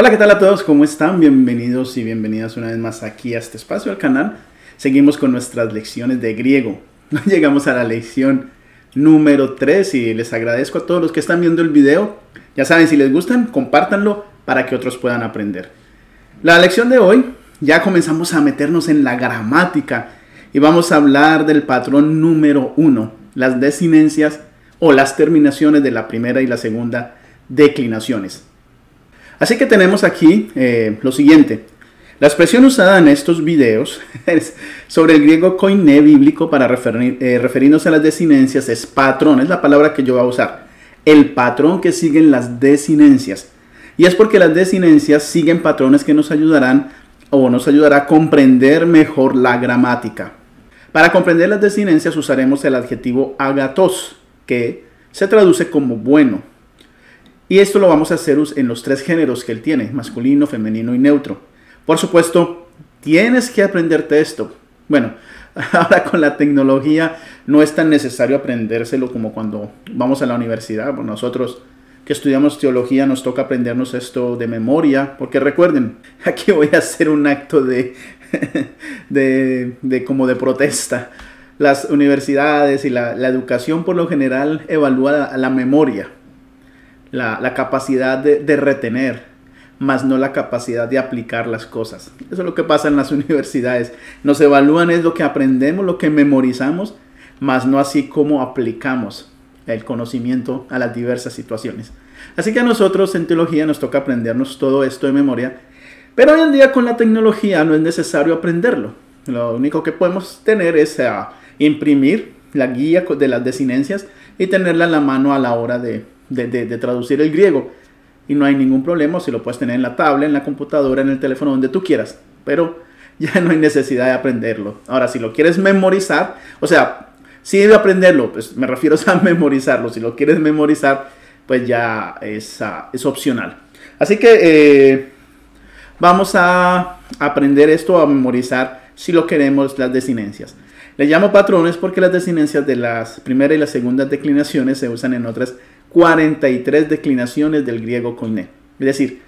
Hola, ¿qué tal a todos? ¿Cómo están? Bienvenidos y bienvenidas una vez más aquí a este espacio, al canal. Seguimos con nuestras lecciones de griego. Llegamos a la lección número 3 y les agradezco a todos los que están viendo el video. Ya saben, si les gustan, compártanlo para que otros puedan aprender. La lección de hoy ya comenzamos a meternos en la gramática y vamos a hablar del patrón número 1, las desinencias o las terminaciones de la primera y la segunda declinaciones. Así que tenemos aquí lo siguiente. La expresión usada en estos videos es sobre el griego koiné bíblico para referirnos a las desinencias es patrón, es la palabra que yo voy a usar. El patrón que siguen las desinencias. Y es porque las desinencias siguen patrones que nos ayudarán o nos ayudará a comprender mejor la gramática. Para comprender las desinencias usaremos el adjetivo agathos, que se traduce como bueno. Y esto lo vamos a hacer en los tres géneros que él tiene, masculino, femenino y neutro. Por supuesto, tienes que aprenderte esto. Bueno, ahora con la tecnología no es tan necesario aprendérselo como cuando vamos a la universidad. Bueno, nosotros que estudiamos teología nos toca aprendernos esto de memoria, porque recuerden, aquí voy a hacer un acto como de protesta. Las universidades y la educación por lo general evalúa la memoria. La capacidad de retener, más no la capacidad de aplicar las cosas. Eso es lo que pasa en las universidades. Nos evalúan es lo que aprendemos, lo que memorizamos, más no así como aplicamos el conocimiento a las diversas situaciones. Así que a nosotros en teología nos toca aprendernos todo esto de memoria, pero hoy en día con la tecnología no es necesario aprenderlo. Lo único que podemos tener es imprimir la guía de las desinencias y tenerla en la mano a la hora de traducir el griego, y no hay ningún problema si lo puedes tener en la tablet, en la computadora, en el teléfono, donde tú quieras, pero ya no hay necesidad de aprenderlo. Ahora, si lo quieres memorizar, o sea, si de aprenderlo, pues me refiero a memorizarlo. Si lo quieres memorizar, pues ya es opcional. Así que vamos a aprender esto, a memorizar si lo queremos, las desinencias. Le llamo patrones porque las desinencias de las primera y las segunda declinaciones se usan en otras 43 declinaciones del griego koiné. Es decir,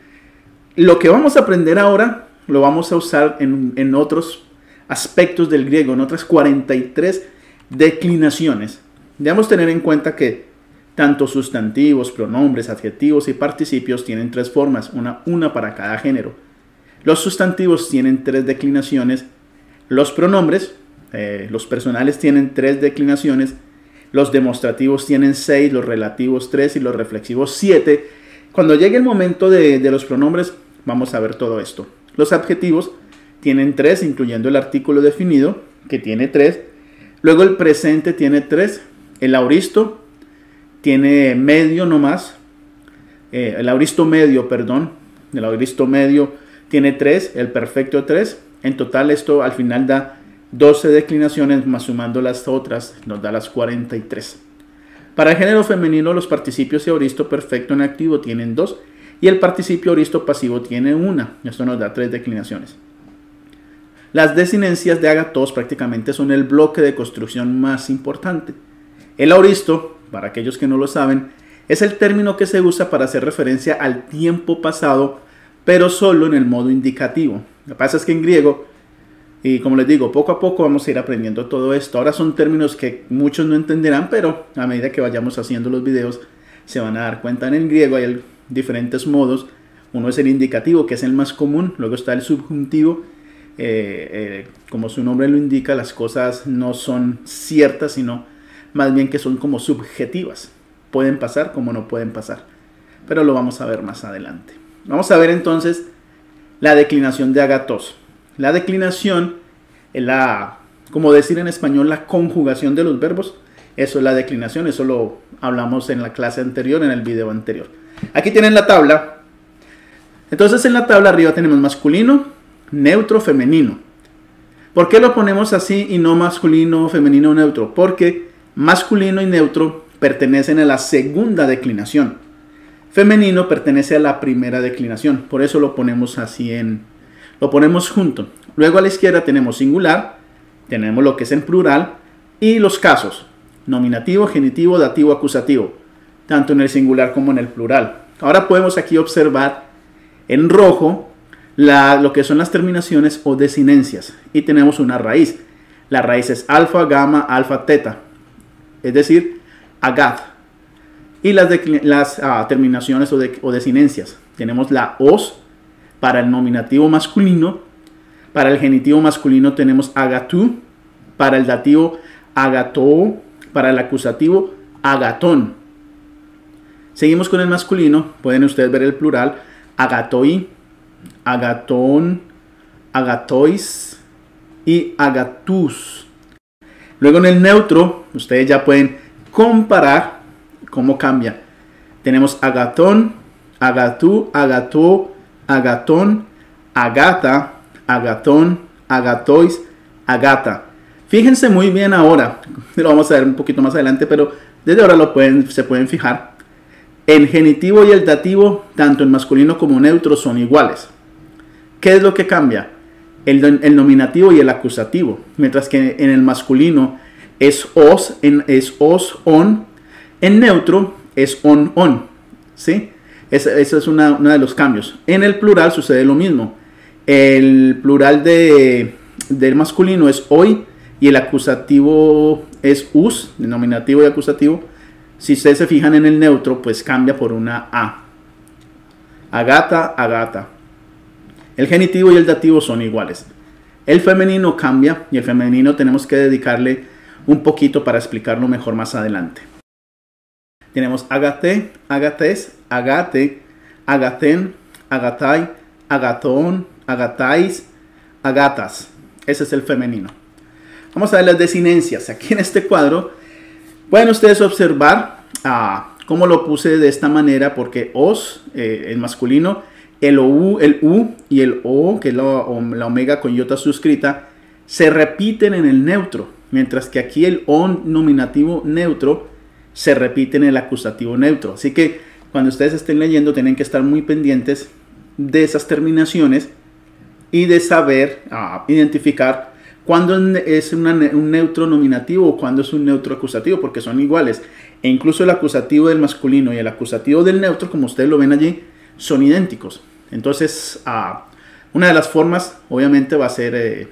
lo que vamos a aprender ahora lo vamos a usar en otros aspectos del griego, en otras 43 declinaciones. Debemos tener en cuenta que tanto sustantivos, pronombres, adjetivos y participios tienen tres formas, una para cada género. Los sustantivos tienen 3 declinaciones, los pronombres, los personales tienen 3 declinaciones, los demostrativos tienen 6, los relativos 3 y los reflexivos 7. Cuando llegue el momento de los pronombres, vamos a ver todo esto. Los adjetivos tienen 3, incluyendo el artículo definido, que tiene 3. Luego el presente tiene 3. El auristo tiene medio nomás. El auristo medio tiene 3. El perfecto 3. En total esto al final da 12 declinaciones, más sumando las otras nos da las 43. Para el género femenino los participios de auristo perfecto en activo tienen 2 y el participio auristo pasivo tiene 1. Esto nos da 3 declinaciones. Las desinencias de agathos prácticamente son el bloque de construcción más importante. El auristo, para aquellos que no lo saben, es el término que se usa para hacer referencia al tiempo pasado, pero solo en el modo indicativo. Lo que pasa es que en griego, y como les digo, poco a poco vamos a ir aprendiendo todo esto. Ahora son términos que muchos no entenderán, pero a medida que vayamos haciendo los videos se van a dar cuenta. En el griego hay diferentes modos. Uno es el indicativo, que es el más común. Luego está el subjuntivo. Como su nombre lo indica, las cosas no son ciertas, sino más bien que son como subjetivas. Pueden pasar como no pueden pasar. Pero lo vamos a ver más adelante. Vamos a ver entonces la declinación de agathos. La declinación es como decir en español, la conjugación de los verbos. Eso es la declinación, eso lo hablamos en la clase anterior, en el video anterior. Aquí tienen la tabla. Entonces en la tabla arriba tenemos masculino, neutro, femenino. ¿Por qué lo ponemos así y no masculino, femenino, neutro? Porque masculino y neutro pertenecen a la segunda declinación. Femenino pertenece a la primera declinación. Por eso lo ponemos así lo ponemos junto. Luego a la izquierda tenemos singular, tenemos lo que es en plural y los casos. Nominativo, genitivo, dativo, acusativo. Tanto en el singular como en el plural. Ahora podemos aquí observar En rojo, lo que son las terminaciones o desinencias. Y tenemos una raíz. La raíz es alfa, gamma, alfa, teta. Es decir, agat. Y las terminaciones o desinencias. Tenemos la os para el nominativo masculino. Para el genitivo masculino tenemos agatú. Para el dativo agató. Para el acusativo agatón. Seguimos con el masculino. Pueden ustedes ver el plural. Agatoi, agatón, agatois y agatus. Luego en el neutro, ustedes ya pueden comparar cómo cambia. Tenemos agatón, agatú, agató, agatón, agata, agatón, agatois, agata. Fíjense muy bien ahora, lo vamos a ver un poquito más adelante, pero desde ahora se pueden fijar. El genitivo y el dativo, tanto en masculino como neutro, son iguales. ¿Qué es lo que cambia? El nominativo y el acusativo. Mientras que en el masculino es os, on. En neutro es on. ¿Sí? Ese es uno de los cambios. En el plural sucede lo mismo. El plural del masculino es hoy y el acusativo es us, el nominativo y acusativo. Si ustedes se fijan en el neutro, pues cambia por una A. Agata, agata. El genitivo y el dativo son iguales. El femenino cambia y el femenino tenemos que dedicarle un poquito para explicarlo mejor más adelante. Tenemos agate, agates, agate, agaten, agatai, agatón, agatais, agatas. Ese es el femenino. Vamos a ver las desinencias. Aquí en este cuadro pueden ustedes observar cómo lo puse de esta manera, porque os, el masculino, el u y el o, que es la omega con iota suscrita, se repiten en el neutro, mientras que aquí el on nominativo neutro se repite en el acusativo neutro. Así que cuando ustedes estén leyendo tienen que estar muy pendientes de esas terminaciones y de saber identificar cuándo es un neutro nominativo o cuándo es un neutro acusativo, porque son iguales. E incluso el acusativo del masculino y el acusativo del neutro, como ustedes lo ven allí, son idénticos. Entonces, una de las formas, obviamente, va a ser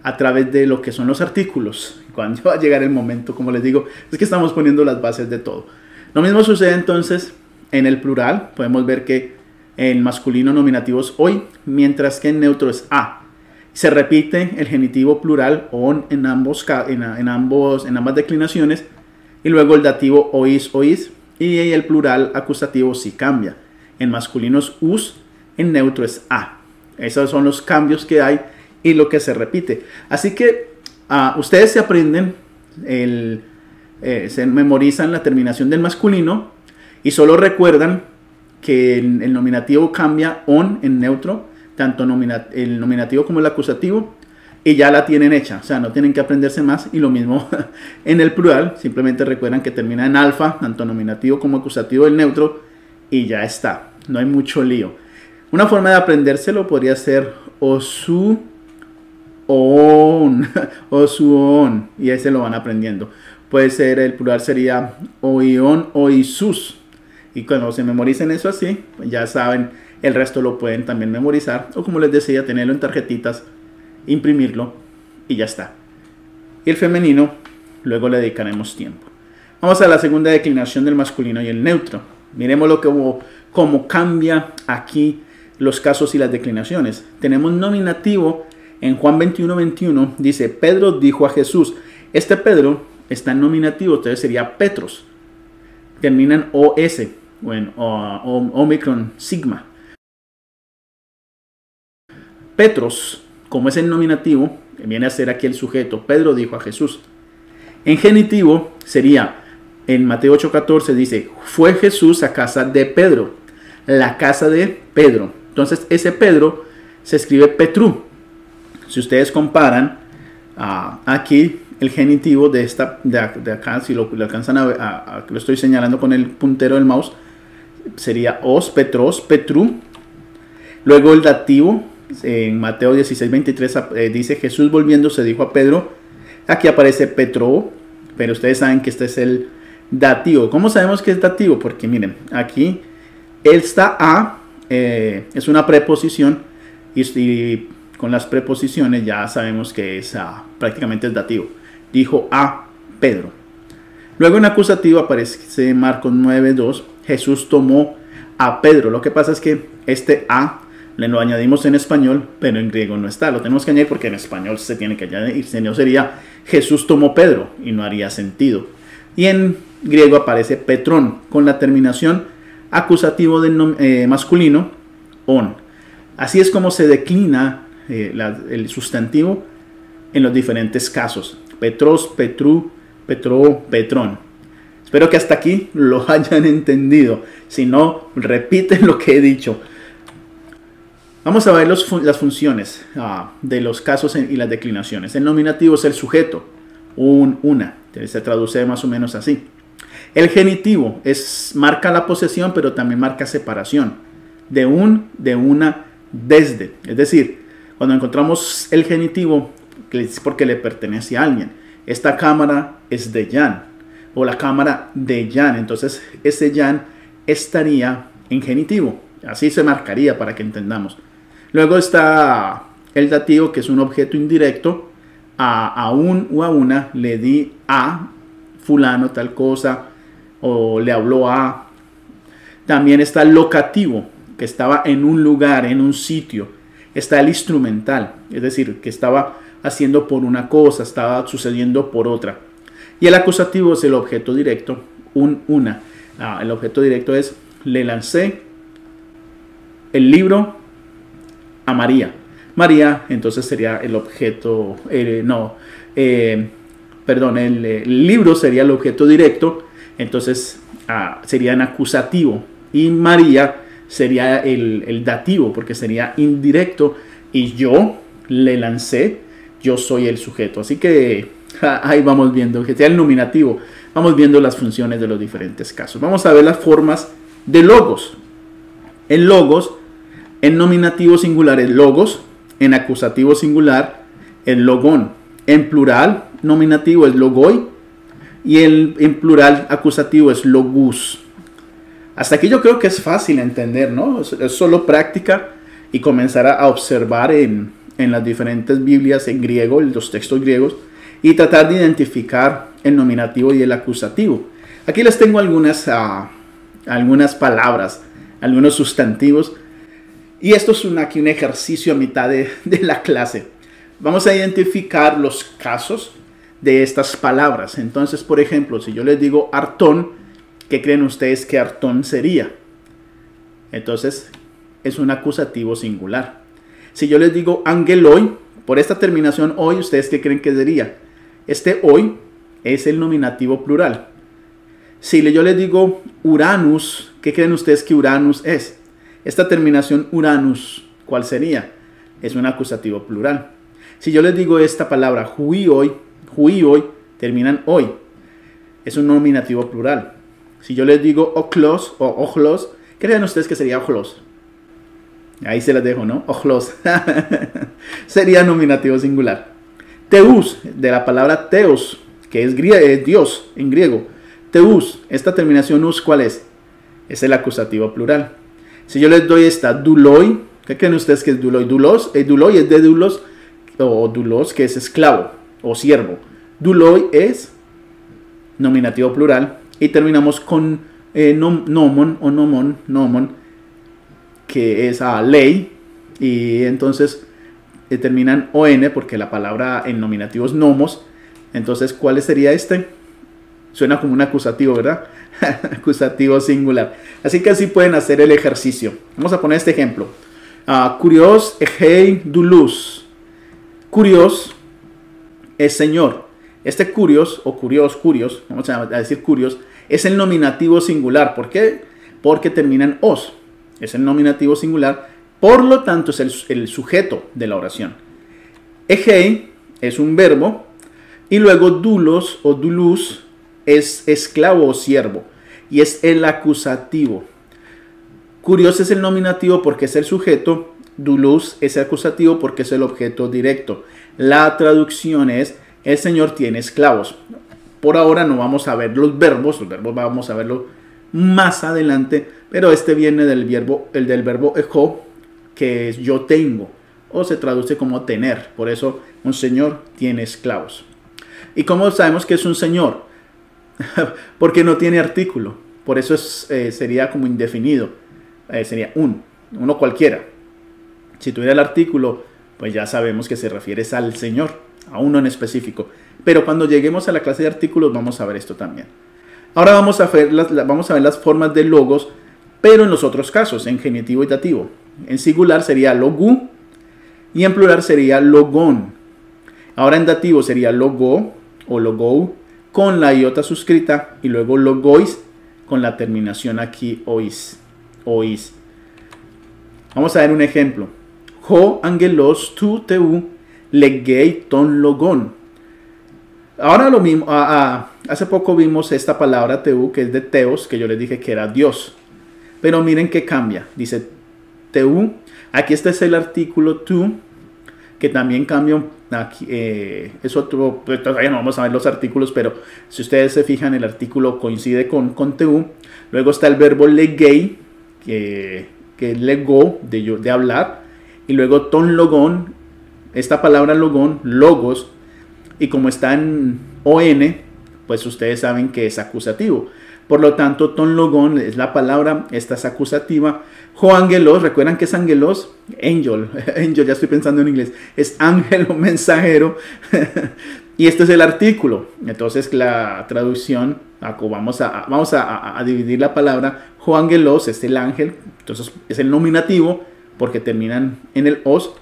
a través de lo que son los artículos. Cuando va a llegar el momento, como les digo, es que estamos poniendo las bases de todo. Lo mismo sucede entonces en el plural. Podemos ver que el masculino nominativo es hoy, mientras que el neutro es a. Se repite el genitivo plural on en ambas declinaciones, y luego el dativo oís, oís, y el plural acusativo sí cambia. En masculino es us, en neutro es a. Esos son los cambios que hay y lo que se repite. Así que ustedes se aprenden, se memorizan la terminación del masculino y solo recuerdan que el nominativo cambia on en neutro, tanto el nominativo como el acusativo, y ya la tienen hecha. O sea, no tienen que aprenderse más. Y lo mismo en el plural, simplemente recuerdan que termina en alfa, tanto nominativo como acusativo del neutro, y ya está. No hay mucho lío. Una forma de aprendérselo podría ser osu, on, osuon, y ese lo van aprendiendo. Puede ser, el plural sería oion, oisus. Y cuando se memoricen eso así, pues ya saben, el resto lo pueden también memorizar. O como les decía, tenerlo en tarjetitas, imprimirlo y ya está. Y el femenino, luego le dedicaremos tiempo. Vamos a la segunda declinación del masculino y el neutro. Miremoslo cómo cambia aquí los casos y las declinaciones. Tenemos nominativo en Juan 21:21. Dice, Pedro dijo a Jesús. Este Pedro está en nominativo, entonces sería Petros. Termina en OS o en Omicron Sigma. Petros, como es el nominativo, viene a ser aquí el sujeto. Pedro dijo a Jesús. En genitivo sería, en Mateo 8:14 dice, fue Jesús a casa de Pedro. La casa de Pedro. Entonces ese Pedro se escribe Petru. Si ustedes comparan aquí el genitivo de acá, si lo alcanzan lo estoy señalando con el puntero del mouse, sería os, Petros, Petru. Luego el dativo, en Mateo 16:23 dice, Jesús volviéndose dijo a Pedro. Aquí aparece Petro, pero ustedes saben que este es el dativo. ¿Cómo sabemos que es dativo? Porque miren, aquí esta A es una preposición y con las preposiciones ya sabemos que es prácticamente el dativo. Dijo a Pedro. Luego en acusativo aparece Marcos 9:2. Jesús tomó a Pedro. Lo que pasa es que este a le lo añadimos en español, pero en griego no está. Lo tenemos que añadir porque en español se tiene que añadir. Si no sería Jesús tomó Pedro y no haría sentido. Y en griego aparece Petrón con la terminación acusativo de masculino on. Así es como se declina el sustantivo en los diferentes casos. Petros, Petru, Petro, Petrón. Espero que hasta aquí lo hayan entendido. Si no, repiten lo que he dicho. Vamos a ver las funciones de los casos y las declinaciones. El nominativo es el sujeto, una. Se traduce más o menos así. El genitivo marca la posesión, pero también marca separación. De una, desde. Es decir, cuando encontramos el genitivo, es porque le pertenece a alguien. Esta cámara es de Jan, o la cámara de Jan. Entonces, ese Jan estaría en genitivo. Así se marcaría para que entendamos. Luego está el dativo, que es un objeto indirecto. A un o a una le di a fulano tal cosa, o le habló a. También está el locativo, que estaba en un lugar, en un sitio. Está el instrumental, es decir, que estaba haciendo por una cosa, estaba sucediendo por otra. Y el acusativo es el objeto directo, una. El objeto directo es: le lancé el libro a María. María, entonces sería el objeto, el libro sería el objeto directo, entonces sería en acusativo. Y María sería el dativo, porque sería indirecto. Y yo le lancé, yo soy el sujeto. Así que ahí vamos viendo, que sea el nominativo. Vamos viendo las funciones de los diferentes casos. Vamos a ver las formas de logos. El logos, en nominativo singular es logos, en acusativo singular el logón, en plural nominativo es logoi y en plural acusativo es logus. Hasta aquí yo creo que es fácil entender, ¿no? Es solo práctica y comenzar a observar en las diferentes Biblias en griego, en los textos griegos, y tratar de identificar el nominativo y el acusativo. Aquí les tengo algunas palabras, algunos sustantivos. Y esto es aquí un ejercicio a mitad de la clase. Vamos a identificar los casos de estas palabras. Entonces, por ejemplo, si yo les digo artón, ¿qué creen ustedes que artón sería? Entonces, es un acusativo singular. Si yo les digo angeloi, por esta terminación hoy, ¿ustedes qué creen que sería? Este hoy es el nominativo plural. Si yo les digo Uranus, ¿qué creen ustedes que Uranus es? Esta terminación Uranus, ¿cuál sería? Es un acusativo plural. Si yo les digo esta palabra juioi, terminan hoy. Es un nominativo plural. Si yo les digo oklos o ojlos, ¿qué creen ustedes que sería ojlos? Ahí se las dejo, ¿no? Ojlos. Sería nominativo singular. Teus, de la palabra teos, que es Dios en griego. Teus, esta terminación us, ¿cuál es? Es el acusativo plural. Si yo les doy esta duloi, ¿qué creen ustedes que es duloi? Duloi es de dulos, o dulos, que es esclavo o siervo. Duloi es nominativo plural. Y terminamos con nomon o nomon, que es ley. Y entonces terminan on, porque la palabra en nominativo es nomos. Entonces, ¿cuál sería este? Suena como un acusativo, ¿verdad? Acusativo singular. Así que así pueden hacer el ejercicio. Vamos a poner este ejemplo. Curios egei dulus. Curios es señor. Este curios o curios, vamos a decir curios, es el nominativo singular. ¿Por qué? Porque termina en os. Es el nominativo singular. Por lo tanto, es el sujeto de la oración. Egei es un verbo. Y luego dulos o dulus es esclavo o siervo. Y es el acusativo. Curios es el nominativo porque es el sujeto. Dulus es el acusativo porque es el objeto directo. La traducción es: el Señor tiene esclavos. Por ahora no vamos a ver los verbos vamos a verlo más adelante, pero este viene del verbo ejo, que es yo tengo, o se traduce como tener. Por eso un señor tiene esclavos. ¿Y cómo sabemos que es un señor? Porque no tiene artículo. Por eso sería como indefinido. Sería uno cualquiera. Si tuviera el artículo, pues ya sabemos que se refiere al señor, a uno en específico. Pero cuando lleguemos a la clase de artículos vamos a ver esto también. Ahora vamos a ver las formas de logos, pero en los otros casos, en genitivo y dativo. En singular sería logu y en plural sería logón. Ahora en dativo sería logo o logo con la iota suscrita y luego logois con la terminación aquí ois. Vamos a ver un ejemplo. Ho angelos tu teu legei ton logon. Ahora lo mismo, hace poco vimos esta palabra teu, que es de teos, que yo les dije que era Dios. Pero miren que cambia. Dice teu. Aquí este es el artículo tu, que también cambia. Aquí, es otro, pues todavía no vamos a ver los artículos, pero si ustedes se fijan, el artículo coincide con teu. Luego está el verbo legei, que es lego, de hablar. Y luego ton logón, esta palabra logón, logos. Y como está en on, pues ustedes saben que es acusativo. Por lo tanto, ton logón es la palabra, esta es acusativa. Jo angelos, ¿recuerdan que es angelos? Angel, ya estoy pensando en inglés. Es ángel o mensajero. Y este es el artículo. Entonces la traducción, vamos a dividir la palabra. Jo angelos es el ángel, entonces es el nominativo porque terminan en el os.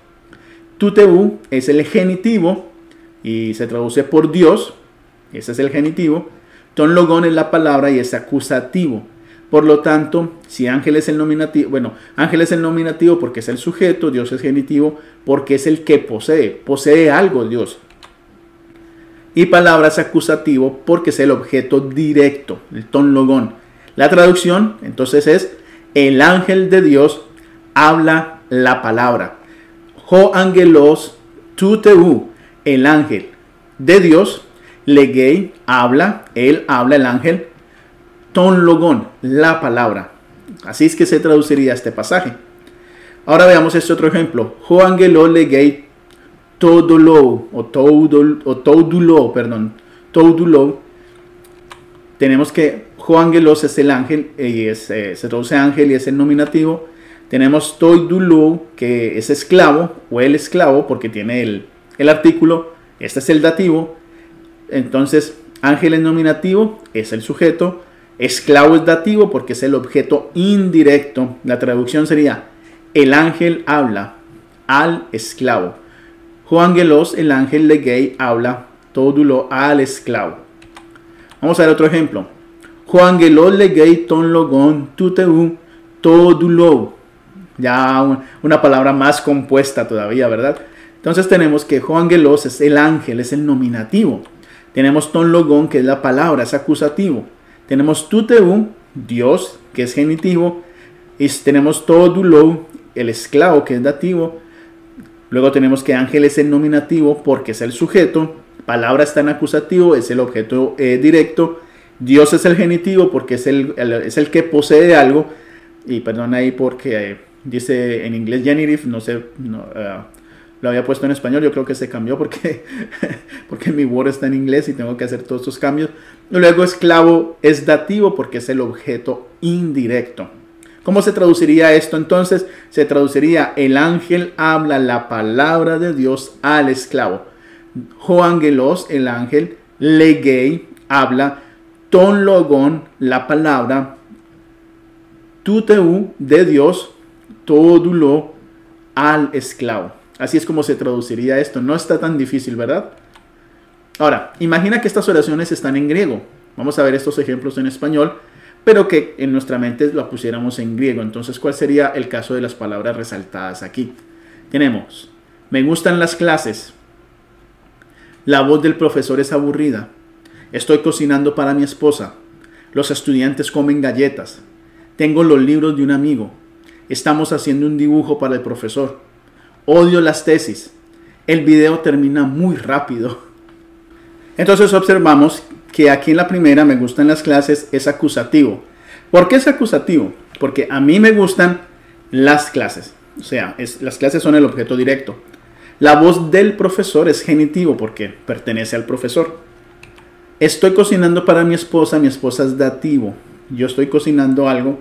Tuteu es el genitivo y se traduce por Dios. Ese es el genitivo. Ton logón es la palabra y es acusativo. Por lo tanto, si ángel es el nominativo, ángel es el nominativo porque es el sujeto, Dios es genitivo porque es el que posee algo Dios. Y palabra es acusativo porque es el objeto directo, el ton logón. La traducción, entonces, es el ángel de Dios habla la palabra. Ho angelos tu teu, el ángel de Dios, legei, habla, él habla, el ángel, ton logón, la palabra. Así es que se traduciría este pasaje. Ahora veamos este otro ejemplo. Ho angelo legei toudulo, toudulo. Tenemos que ho angelos es el ángel, y se traduce ángel y es el nominativo. Tenemos toudulo, que es esclavo, o el esclavo, porque tiene el artículo. Este es el dativo. Entonces, ángel es nominativo, es el sujeto. Esclavo es dativo porque es el objeto indirecto. La traducción sería, el ángel habla al esclavo. Ho angelos, el ángel legei, habla toudulo al esclavo. Vamos a ver otro ejemplo. Ho angelos legei ton logon tuteu toudulo. Ya una palabra más compuesta todavía, ¿verdad? Entonces tenemos que ho angelos es el ángel, es el nominativo. Tenemos ton logón, que es la palabra, es acusativo. Tenemos tuteu, Dios, que es genitivo. Y tenemos toudulo, el esclavo, que es dativo. Luego tenemos que ángel es el nominativo porque es el sujeto. Palabra está en acusativo, es el objeto directo. Dios es el genitivo porque es el que posee algo. Y perdón ahí porque dice en inglés genitive, no sé, lo había puesto en español, yo creo que se cambió porque mi Word está en inglés y tengo que hacer todos estos cambios. Y luego esclavo es dativo porque es el objeto indirecto. ¿Cómo se traduciría esto entonces? Se traduciría, el ángel habla la palabra de Dios al esclavo. Ho angelos, el ángel, legei, habla, ton logón, la palabra, tuteu, de Dios, toudulo, al esclavo. Así es como se traduciría esto. No está tan difícil, ¿verdad? Ahora, imagina que estas oraciones están en griego. Vamos a ver estos ejemplos en español, pero que en nuestra mente la pusiéramos en griego. Entonces, ¿cuál sería el caso de las palabras resaltadas aquí? Tenemos, me gustan las clases. La voz del profesor es aburrida. Estoy cocinando para mi esposa. Los estudiantes comen galletas. Tengo los libros de un amigo. Estamos haciendo un dibujo para el profesor. Odio las tesis. El video termina muy rápido. Entonces observamos que aquí en la primera, me gustan las clases, es acusativo. ¿Por qué es acusativo? Porque a mí me gustan las clases. O sea, las clases son el objeto directo. La voz del profesor es genitivo porque pertenece al profesor. Estoy cocinando para mi esposa es dativo. Yo estoy cocinando algo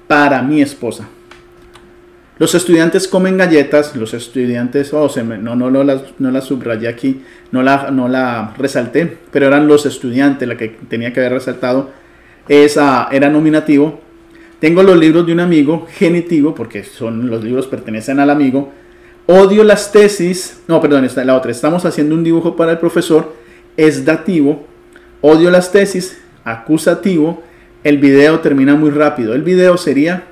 para mi esposa. Los estudiantes comen galletas. Los estudiantes, no la subrayé aquí, no la resalté, pero eran los estudiantes, la que tenía que haber resaltado. Era nominativo. Tengo los libros de un amigo, genitivo, porque los libros pertenecen al amigo. Odio las tesis, no, perdón, esta es la otra. Estamos haciendo un dibujo para el profesor, es dativo. Odio las tesis, acusativo. El video termina muy rápido. El video sería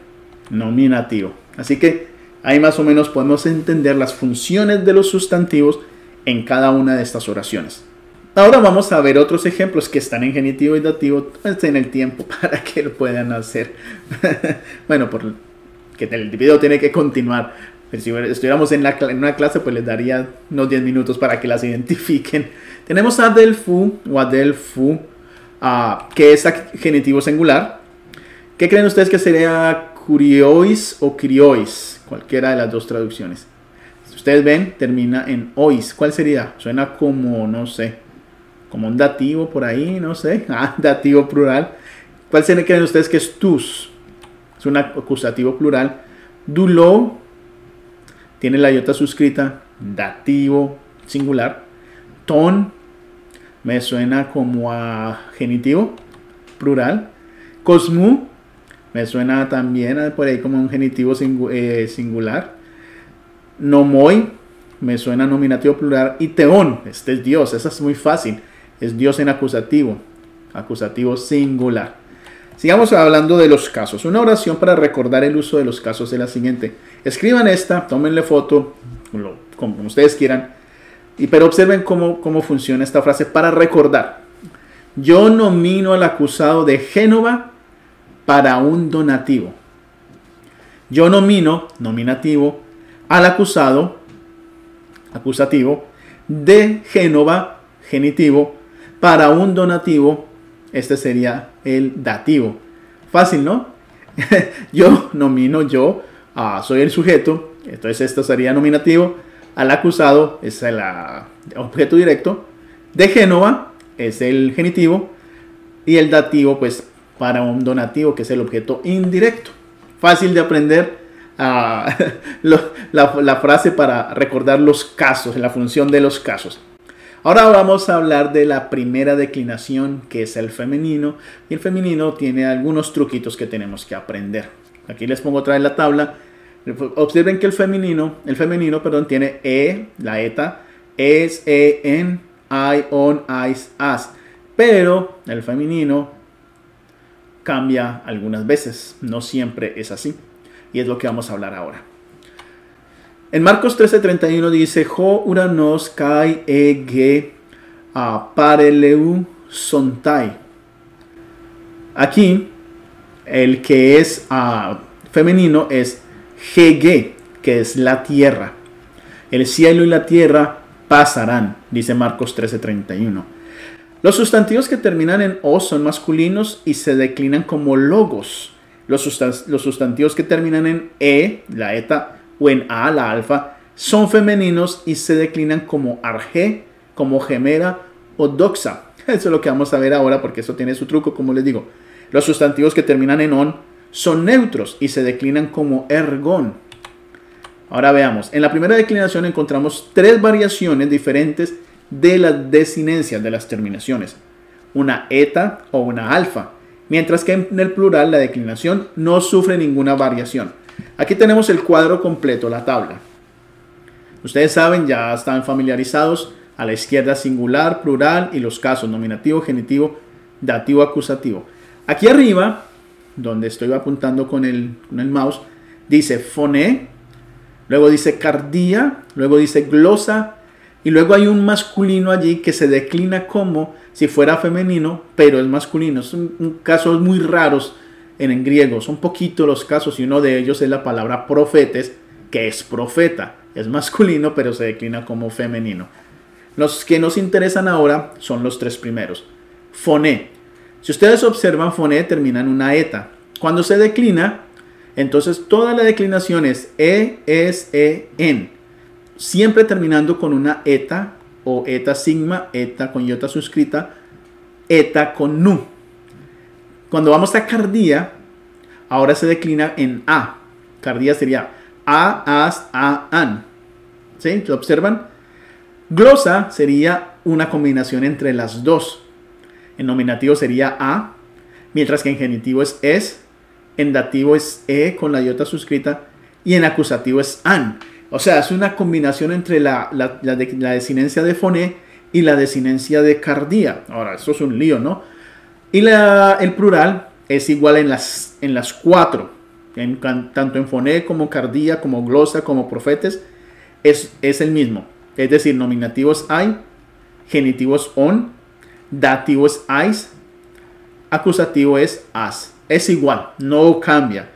nominativo. Así que ahí más o menos podemos entender las funciones de los sustantivos en cada una de estas oraciones. Ahora vamos a ver otros ejemplos que están en genitivo y dativo en el tiempo para que lo puedan hacer. Bueno, porque el video tiene que continuar. Pero si estuviéramos en una clase, pues les daría unos 10 minutos para que las identifiquen. Tenemos adelfu o adelfu, que es genitivo singular. ¿Qué creen ustedes que sería curiois o criois? Cualquiera de las dos traducciones. Si ustedes ven, termina en ois. ¿Cuál sería? Suena como, no sé, como un dativo por ahí, no sé. Dativo plural. ¿Cuál creen ustedes que es tus? Es un acusativo plural. Dulo tiene la iota suscrita, dativo singular. Ton me suena como a genitivo plural. Cosmu me suena también por ahí como un genitivo singular. Nomoi me suena nominativo plural. Y teon, este es Dios, esa es muy fácil. Es Dios en acusativo singular. Sigamos hablando de los casos. Una oración para recordar el uso de los casos es la siguiente. Escriban esta, tómenle foto, como ustedes quieran. Pero observen cómo funciona esta frase para recordar. Yo nomino al acusado de Génova para un donativo. Yo nomino, nominativo, al acusado, acusativo, de Génova, genitivo, para un donativo. Este sería el dativo. Fácil, ¿no? Yo nomino, soy el sujeto. Entonces esto sería nominativo. Al acusado es el objeto directo. De Génova es el genitivo. Y el dativo, pues, para un donativo, que es el objeto indirecto. Fácil de aprender la frase para recordar los casos, la función de los casos. Ahora vamos a hablar de la primera declinación, que es el femenino. Y el femenino tiene algunos truquitos que tenemos que aprender. Aquí les pongo otra vez la tabla. Observen que el femenino, tiene la eta, es, en, I, on, is, as. Pero el femenino cambia algunas veces. No siempre es así. Y es lo que vamos a hablar ahora. En Marcos 13:31 dice, Jo uranos kai ege pareleu sontai. Aquí, el que es femenino es Hege, que es la tierra. El cielo y la tierra pasarán, dice Marcos 13:31. Los sustantivos que terminan en o son masculinos y se declinan como logos. Los sustantivos que terminan en e, la eta, o en a, la alfa, son femeninos y se declinan como arge, como gemera o doxa. Eso es lo que vamos a ver ahora, porque eso tiene su truco, como les digo. Los sustantivos que terminan en on son neutros y se declinan como ergon. Ahora veamos. En la primera declinación encontramos 3 variaciones diferentes de las desinencias, de las terminaciones. Una eta o una alfa. Mientras que en el plural la declinación no sufre ninguna variación. Aquí tenemos el cuadro completo, la tabla. Ustedes saben, ya están familiarizados. A la izquierda singular, plural y los casos nominativo, genitivo, dativo, acusativo. Aquí arriba, donde estoy apuntando con el mouse, dice foné, luego dice cardía, luego dice glosa y luego hay un masculino allí que se declina como si fuera femenino, pero es masculino. Son casos muy raros en griego, son poquitos los casos y uno de ellos es la palabra profetes, que es profeta. Es masculino, pero se declina como femenino. Los que nos interesan ahora son los 3 primeros. Foné. Si ustedes observan, foné termina en una eta. Cuando se declina, entonces toda la declinación es en, siempre terminando con una eta o eta sigma, eta con iota suscrita, eta con nu. Cuando vamos a cardía, ahora se declina en a. Cardía sería a, as, a, an. ¿Sí? ¿Lo observan? Glosa sería una combinación entre las dos. En nominativo sería a, mientras que en genitivo es, en dativo es e con la iota suscrita y en acusativo es an. O sea, es una combinación entre la desinencia de foné y la desinencia de cardía. Ahora, esto es un lío, ¿no? Y el plural es igual en las cuatro, tanto en foné como cardía, como glosa, como profetes, es el mismo. Es decir, nominativo es hay, genitivo es on, dativo es ais, acusativo es as. Es igual, no cambia.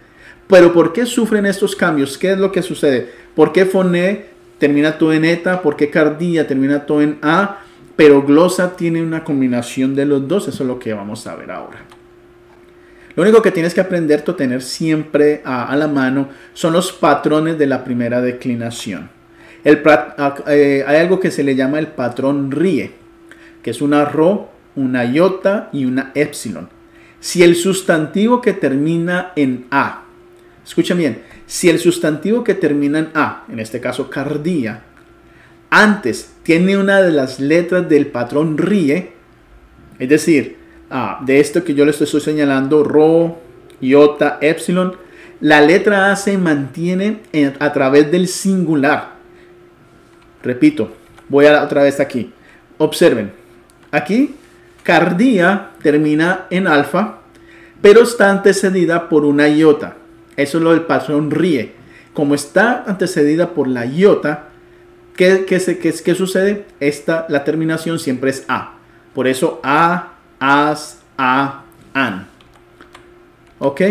Pero ¿por qué sufren estos cambios? ¿Qué es lo que sucede? ¿Por qué foné termina todo en eta? ¿Por qué cardía termina todo en a? Pero glosa tiene una combinación de los dos. Eso es lo que vamos a ver ahora. Lo único que tienes que aprender a tener siempre a la mano son los patrones de la primera declinación. Hay algo que se le llama el patrón RIE, que es una rho, una iota y una épsilon. Si el sustantivo que termina en a, escuchen bien, si el sustantivo que termina en a, en este caso cardía, antes tiene una de las letras del patrón RIE, es decir, de esto que yo les estoy señalando, rho, iota, épsilon, la letra a se mantiene a través del singular. Repito, voy otra vez aquí. Observen, aquí cardía termina en alfa, pero está antecedida por una iota. Eso es lo del patrón RIE. Como está antecedida por la iota, ¿qué sucede? La terminación siempre es a. Por eso a, as, a, an. ¿Ok?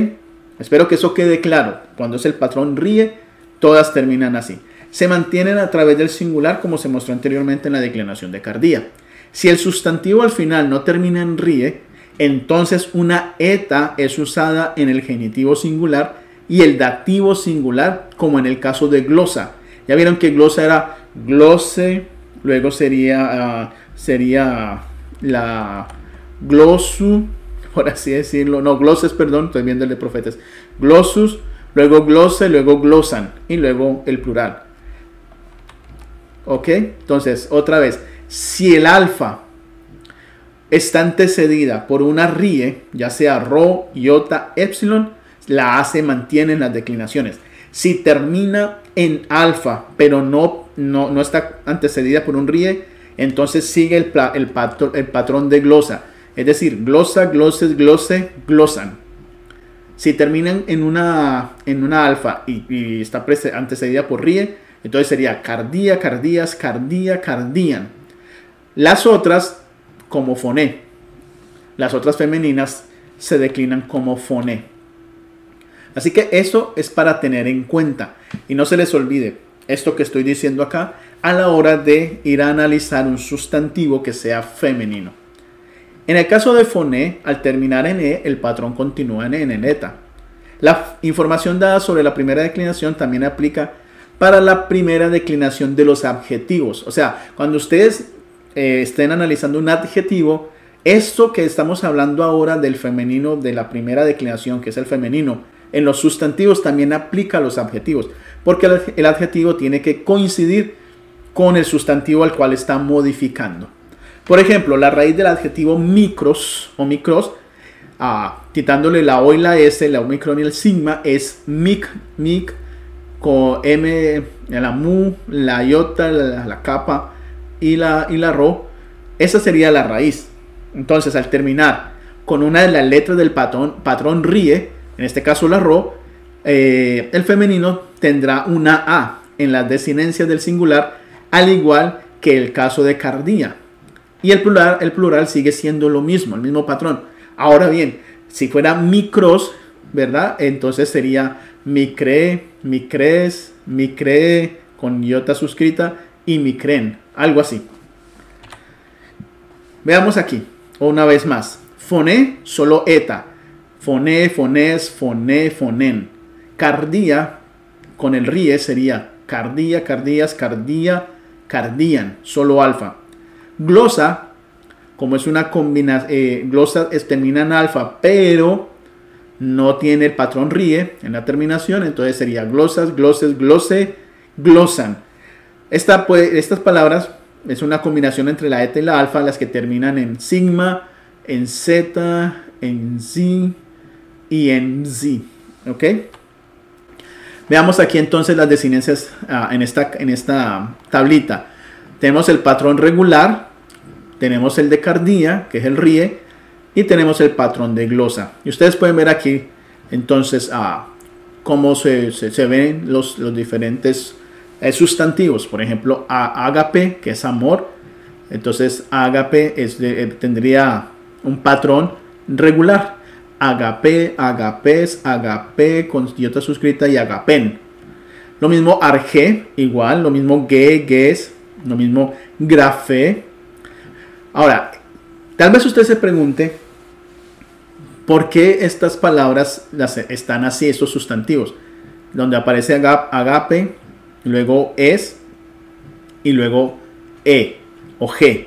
Espero que eso quede claro. Cuando es el patrón RIE, todas terminan así. Se mantienen a través del singular, como se mostró anteriormente en la declinación de cardía. Si el sustantivo al final no termina en RIE, entonces una eta es usada en el genitivo singular y el dativo singular, como en el caso de glosa. Ya vieron que glosa era glose, luego sería la glosu, por así decirlo. No, gloses, perdón, estoy viendo el de profetas. Glosus, luego glose, luego glosan y luego el plural. ¿Ok? Entonces, otra vez, si el alfa está antecedida por una RIE, ya sea rho, iota, épsilon, la A se mantiene en las declinaciones. Si termina en alfa, pero no está antecedida por un RIE, entonces sigue el patrón de glosa. Es decir, glosa, gloses, glose, glosan. Si terminan en una alfa y está antecedida por RIE, entonces sería cardía, cardías, cardía, cardían. Las otras como foné. Las otras femeninas se declinan como foné. Así que eso es para tener en cuenta. Y no se les olvide esto que estoy diciendo acá a la hora de ir a analizar un sustantivo que sea femenino. En el caso de foné, al terminar en e, el patrón continúa en eta. La información dada sobre la primera declinación también aplica para la primera declinación de los adjetivos. O sea, cuando ustedes estén analizando un adjetivo, esto que estamos hablando ahora del femenino, de la primera declinación, que es el femenino, en los sustantivos también aplica a los adjetivos, porque el adjetivo tiene que coincidir con el sustantivo al cual está modificando. Por ejemplo, la raíz del adjetivo micros o micros, quitándole la O y la S, la omicron y el sigma, es mic, con M, la mu, la iota, la capa y la rho. Esa sería la raíz. Entonces, al terminar con una de las letras del patrón RIE, en este caso la rho, el femenino tendrá una A en las desinencias del singular, al igual que el caso de cardía. Y el plural sigue siendo lo mismo, el mismo patrón. Ahora bien, si fuera micros, ¿verdad? Entonces sería micre, micres, micre con iota suscrita y micren, algo así. Veamos aquí, una vez más. Foné, solo eta. Foné, fonés, foné, fonen. Cardía, con el rie sería cardía, cardías, cardía, cardían, solo alfa. Glosa, como es una combinación, glosa termina en alfa, pero no tiene el patrón rie en la terminación, entonces sería glosas, gloses, glose, glosan. Estas palabras es una combinación entre la eta y la alfa, las que terminan en sigma, en z, en z y en z. ¿Ok? Veamos aquí entonces las desinencias en esta tablita. Tenemos el patrón regular, tenemos el de cardía, que es el rie, y tenemos el patrón de glosa. Y ustedes pueden ver aquí entonces cómo se ven los diferentes sustantivos. Por ejemplo, ágape, que es amor. Entonces ágape tendría un patrón regular. Agape, agapes, agape con iota suscrita y agapen. Lo mismo arge, igual. Lo mismo ges, lo mismo grafe. Ahora, tal vez usted se pregunte por qué estas palabras están así, estos sustantivos, donde aparece agape, luego es y luego o g.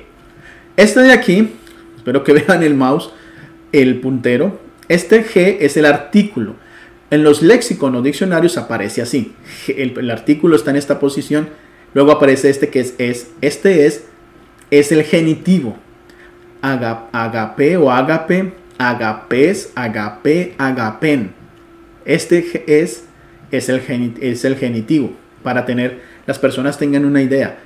Este de aquí, espero que vean el mouse, el puntero. Este G es el artículo. En los léxicos o diccionarios aparece así. El artículo está en esta posición. Luego aparece este que es. Este es el genitivo. Agape o agape, agapes, agape, agapen. Este es el genitivo. Para las personas tengan una idea.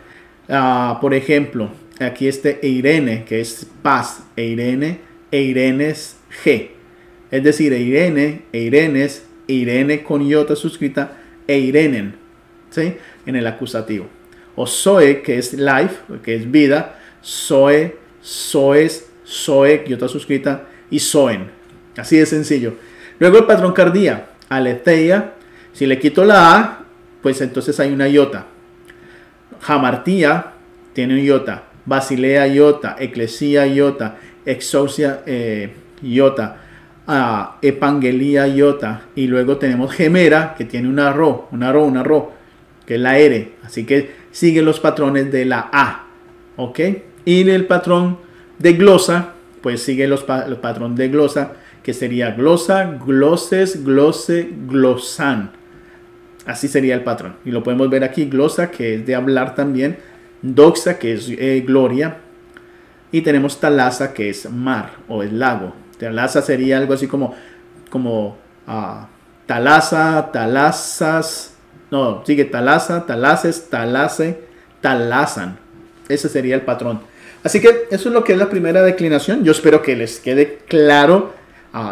Por ejemplo, aquí Eirene, que es paz. Eirene, Eirenes, G. Es decir, Eirene, Eirenes, Eirene con iota suscrita, Eirenen, ¿sí? En el acusativo. O Zoe, que es life, que es vida, Zoe, Zoes, Zoe, iota suscrita, y Zoen. Así de sencillo. Luego el patrón cardía, Aletheia. Si le quito la A, pues entonces hay una iota. Hamartía tiene un iota. Basilea iota, Eclesia iota, Exousia iota. Epangelia iota, y luego tenemos gemera, que tiene una ro, que es la R, así que sigue los patrones de la A, ¿ok? Y el patrón de glosa, pues sigue el patrón de glosa, que sería glosa, gloses, glose, glosan. Así sería el patrón, y lo podemos ver aquí. Glosa, que es de hablar también, doxa, que es gloria, y tenemos talasa, que es mar o el lago. Talasa sería algo así como talasa, talasas, no, sigue talasa, talases, talase, talasan. Ese sería el patrón. Así que eso es lo que es la primera declinación. Yo espero que les quede claro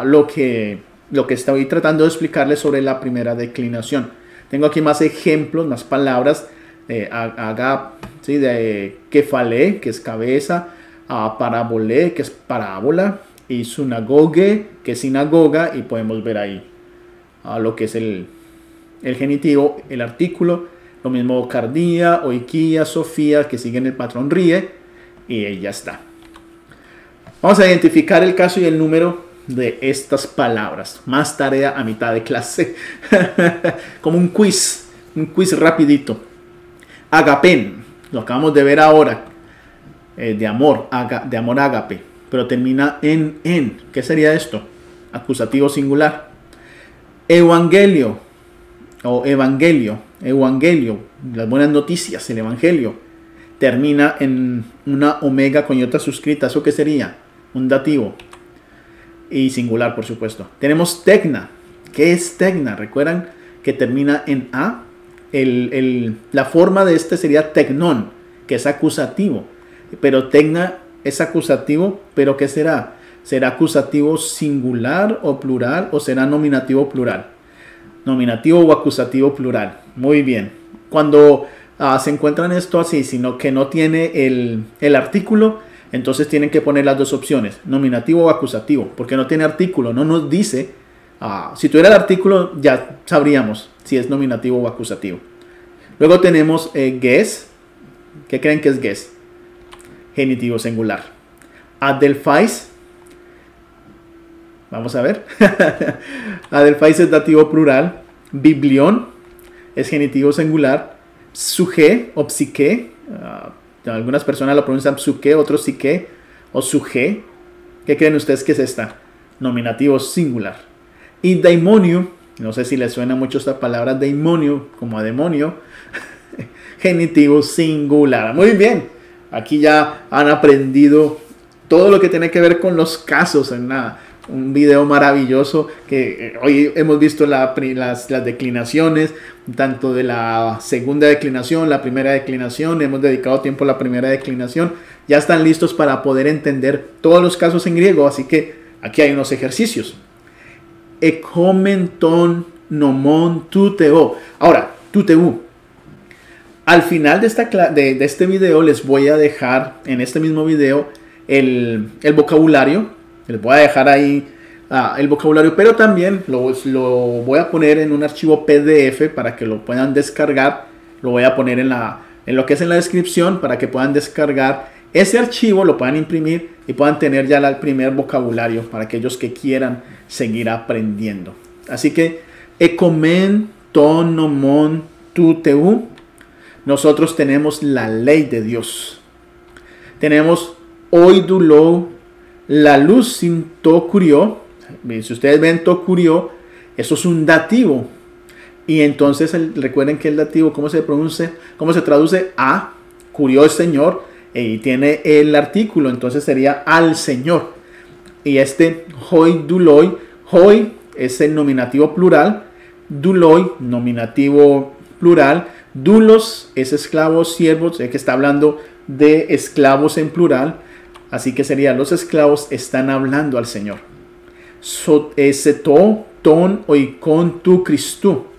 lo que estoy tratando de explicarles sobre la primera declinación. Tengo aquí más ejemplos, más palabras. ¿Sí? De kefale, que es cabeza, parabolé, que es parábola, y sunagoge, que es sinagoga, y podemos ver ahí lo que es el genitivo, el artículo. Lo mismo cardía, oikia, sofía, que siguen el patrón rie, y ya está. Vamos a identificar el caso y el número de estas palabras. Más tarea a mitad de clase. Como un quiz rapidito. Agapen, lo acabamos de ver ahora, de amor ágape, pero termina en. ¿Qué sería esto? Acusativo singular. Evangelio o evangelio, las buenas noticias, el evangelio, termina en una omega con iota suscrita. ¿Eso qué sería? Un dativo. Y singular, por supuesto. Tenemos tecna. ¿Qué es tecna? ¿Recuerdan que termina en a? La forma de este sería tecnón, que es acusativo. Pero tecna es acusativo, pero ¿qué será? ¿Será acusativo singular o plural, o será nominativo plural? Nominativo o acusativo plural. Muy bien. Cuando se encuentran esto así, sino que no tiene el artículo, entonces tienen que poner las dos opciones, nominativo o acusativo, porque no tiene artículo, no nos dice. Si tuviera el artículo, ya sabríamos si es nominativo o acusativo. Luego tenemos ges. ¿Qué creen que es ges? Genitivo singular. Adelphais, Vamos a ver. Adelphais es dativo plural. Biblión es genitivo singular. Psuque o psique. Algunas personas lo pronuncian psuque, otros psique o suge. ¿Qué creen ustedes que es esta? Nominativo singular. Y daimonio, no sé si les suena mucho esta palabra daimonio, como a demonio. Genitivo singular. Muy bien. Aquí ya han aprendido todo lo que tiene que ver con los casos en un video maravilloso que hoy hemos visto las declinaciones, tanto de la segunda declinación, la primera declinación. Hemos dedicado tiempo a la primera declinación. Ya están listos para poder entender todos los casos en griego, así que aquí hay unos ejercicios. Ekomenton nomon tuteo. Ahora, tuteu. Al final de este video les voy a dejar en este mismo video el vocabulario. Les voy a dejar ahí el vocabulario, pero también lo voy a poner en un archivo PDF para que lo puedan descargar. Lo voy a poner en lo que es en la descripción para que puedan descargar ese archivo, lo puedan imprimir y puedan tener ya el primer vocabulario para aquellos que quieran seguir aprendiendo. Así que, ekomen ton nomon tuteu. Nosotros tenemos la ley de Dios. Tenemos oidulo, la luz sin to curio. Si ustedes ven to curio, eso es un dativo. Y entonces recuerden que el dativo, ¿cómo se pronuncia? ¿Cómo se traduce? A, curio es Señor. Y tiene el artículo, entonces sería al Señor. Y este hoi duloi, hoi es el nominativo plural, duloi, nominativo plural, dulos es esclavos, siervos, que está hablando de esclavos en plural, así que sería los esclavos están hablando al Señor. Seto, ton, oikon, tu, Cristo.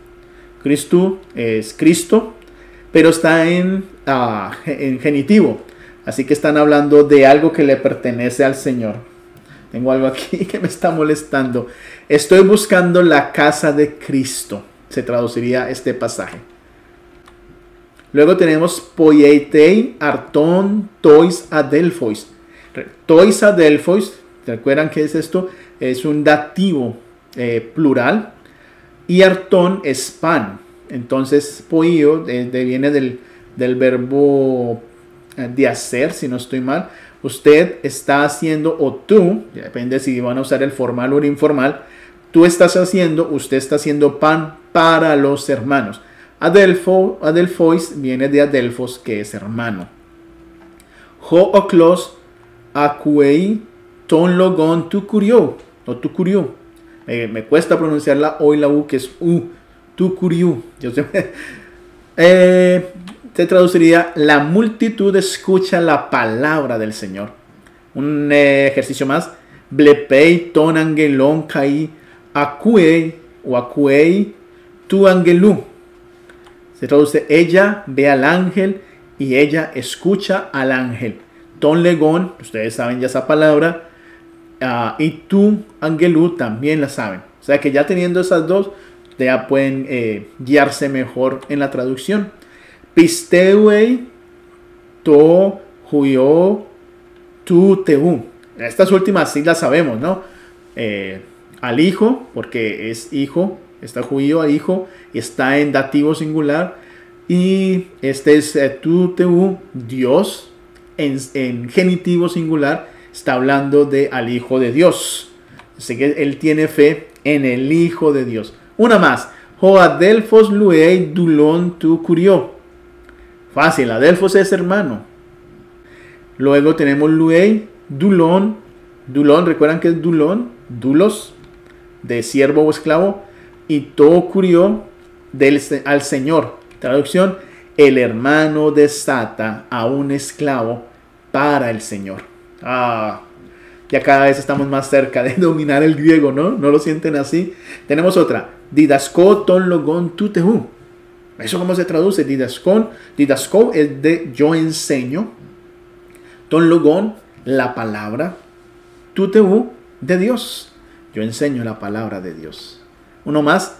Cristo es Cristo, pero está en genitivo. Así que están hablando de algo que le pertenece al Señor. Tengo algo aquí que me está molestando. Estoy buscando la casa de Cristo. Se traduciría este pasaje. Luego tenemos poietei arton tois adelphois. Tois adelphois, ¿recuerdan qué es esto? Es un dativo plural. Y arton es pan. Entonces poio viene del verbo de hacer, si no estoy mal. Usted está haciendo, o tú, depende si van a usar el formal o el informal, tú estás haciendo, usted está haciendo pan para los hermanos. Adelphois viene de adelphos, que es hermano. Ho oklos akuei ton logon tu curio, o tu curio. Me cuesta pronunciar la O y la U, que es U, tu curio. Se traduciría: la multitud escucha la palabra del Señor. Un ejercicio más. Blepei ton angelon kai akuei o akuei tu angelú. Se traduce: ella ve al ángel y ella escucha al ángel. Ton legón, ustedes saben ya esa palabra. Y tu angelú también la saben. O sea que ya teniendo esas dos, ya pueden guiarse mejor en la traducción. Pisteuei to huyo tu teu. Estas últimas sí las sabemos, ¿no? Al hijo, porque es hijo, está huyo al hijo, y está en dativo singular. Y este es tu teu, Dios, en genitivo singular, está hablando de al hijo de Dios. Así que él tiene fe en el hijo de Dios. Una más. Ho adelphos luei dulon tu curio. Fácil, adelphos es hermano. Luego tenemos luei, dulón. Dulón, ¿recuerdan qué es dulón? Dulos, de siervo o esclavo. Y to curio, al Señor. Traducción: el hermano desata a un esclavo para el Señor. Ya cada vez estamos más cerca de dominar el griego, ¿no? ¿No lo sienten así? Tenemos otra. Didasko ton logon tuteu. ¿Eso cómo se traduce? Didasko es de yo enseño. Ton logon, la palabra. Tuteu, de Dios. Yo enseño la palabra de Dios. Uno más.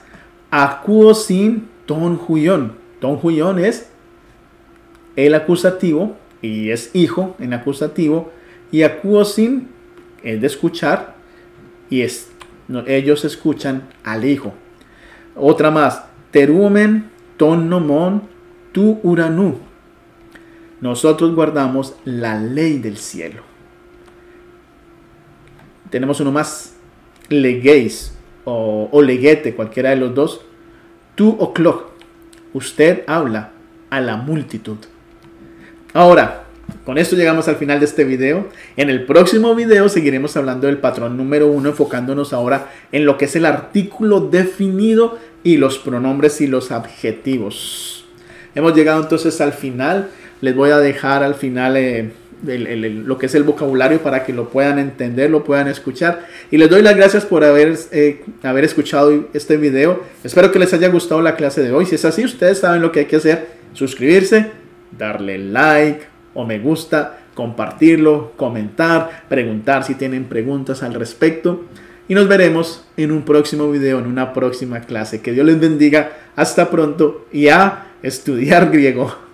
Akuosin ton huyon. Ton huyon es el acusativo y es hijo en acusativo. Y akuosin es de escuchar y es ellos escuchan al Hijo. Otra más, terumen ton nomon tu uranu. Nosotros guardamos la ley del cielo. Tenemos uno más, leguéis o leguete, cualquiera de los dos. Tu ocloc, usted habla a la multitud. Ahora, con esto llegamos al final de este video. En el próximo video seguiremos hablando del patrón número 1, enfocándonos ahora en lo que es el artículo definido y los pronombres y los adjetivos. Hemos llegado entonces al final. Les voy a dejar al final lo que es el vocabulario para que lo puedan entender, lo puedan escuchar. Y les doy las gracias por haber escuchado este video. Espero que les haya gustado la clase de hoy. Si es así, ustedes saben lo que hay que hacer. Suscribirse, darle like o me gusta, compartirlo, comentar, preguntar si tienen preguntas al respecto. Y nos veremos en un próximo video, en una próxima clase. Que Dios les bendiga. Hasta pronto y a estudiar griego.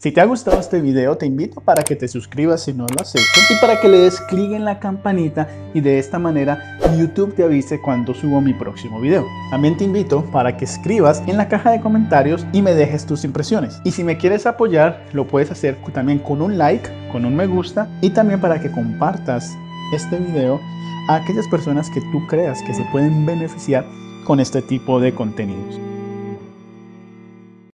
Si te ha gustado este video, te invito para que te suscribas si no lo has hecho y para que le des clic en la campanita y de esta manera YouTube te avise cuando subo mi próximo video. También te invito para que escribas en la caja de comentarios y me dejes tus impresiones. Y si me quieres apoyar, lo puedes hacer también con un like, con un me gusta y también para que compartas este video a aquellas personas que tú creas que se pueden beneficiar con este tipo de contenidos.